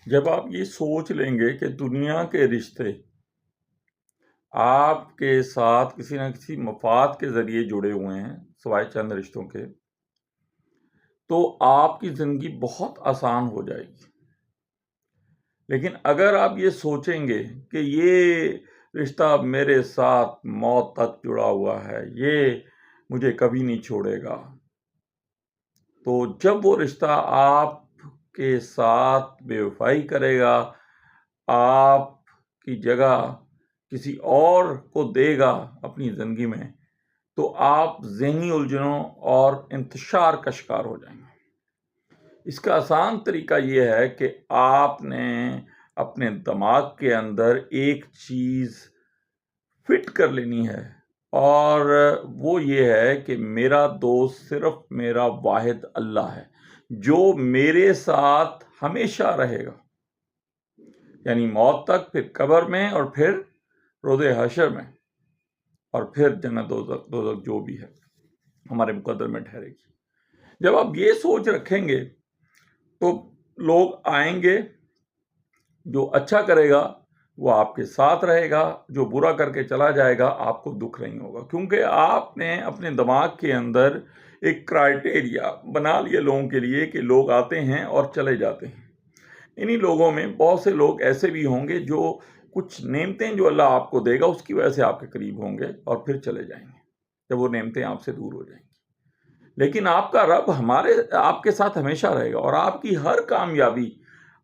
جب آپ یہ سوچ لیں گے کہ دنیا کے رشتے آپ کے ساتھ کسی نہ کسی مفاد کے ذریعے جڑے ہوئے ہیں سوائے چند رشتوں کے، تو آپ کی زندگی بہت آسان ہو جائے گی۔ لیکن اگر آپ یہ سوچیں گے کہ یہ رشتہ میرے ساتھ موت تک جڑا ہوا ہے، یہ مجھے کبھی نہیں چھوڑے گا، تو جب وہ رشتہ آپ کے ساتھ بے وفائی کرے گا، آپ کی جگہ کسی اور کو دے گا اپنی زندگی میں، تو آپ ذہنی الجھنوں اور انتشار کا شکار ہو جائیں گے۔ اس کا آسان طریقہ یہ ہے کہ آپ نے اپنے دماغ کے اندر ایک چیز فٹ کر لینی ہے، اور وہ یہ ہے کہ میرا دوست صرف میرا واحد اللہ ہے جو میرے ساتھ ہمیشہ رہے گا، یعنی موت تک، پھر قبر میں، اور پھر روز حشر میں، اور پھر جنت دوزخ جو بھی ہے ہمارے مقدر میں ٹھہرے گی۔ جب آپ یہ سوچ رکھیں گے تو لوگ آئیں گے، جو اچھا کرے گا وہ آپ کے ساتھ رہے گا، جو برا کر کے چلا جائے گا آپ کو دکھ نہیں ہوگا، کیونکہ آپ نے اپنے دماغ کے اندر ایک کرائٹیریا بنا لیا لوگوں کے لیے کہ لوگ آتے ہیں اور چلے جاتے ہیں۔ انہی لوگوں میں بہت سے لوگ ایسے بھی ہوں گے جو کچھ نعمتیں جو اللہ آپ کو دے گا اس کی وجہ سے آپ کے قریب ہوں گے اور پھر چلے جائیں گے جب وہ نعمتیں آپ سے دور ہو جائیں گی۔ لیکن آپ کا رب آپ کے ساتھ ہمیشہ رہے گا، اور آپ کی ہر کامیابی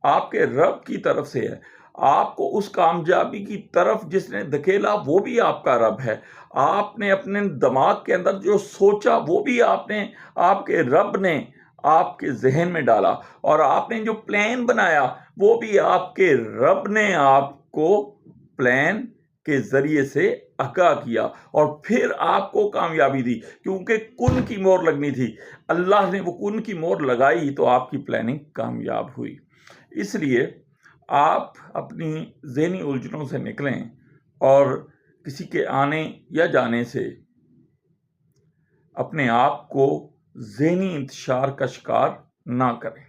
آپ کے رب کی طرف سے ہے۔ آپ کو اس کامیابی کی طرف جس نے دھکیلا وہ بھی آپ کا رب ہے۔ آپ نے اپنے دماغ کے اندر جو سوچا وہ بھی آپ کے رب نے آپ کے ذہن میں ڈالا، اور آپ نے جو پلان بنایا وہ بھی آپ کے رب نے آپ کو پلان کے ذریعے سے آگاہ کیا، اور پھر آپ کو کامیابی دی، کیونکہ کن کی مہر لگنی تھی۔ اللہ نے وہ کن کی مہر لگائی تو آپ کی پلاننگ کامیاب ہوئی۔ اس لیے آپ اپنی ذہنی الجھنوں سے نکلیں اور کسی کے آنے یا جانے سے اپنے آپ کو ذہنی انتشار کا شکار نہ کریں۔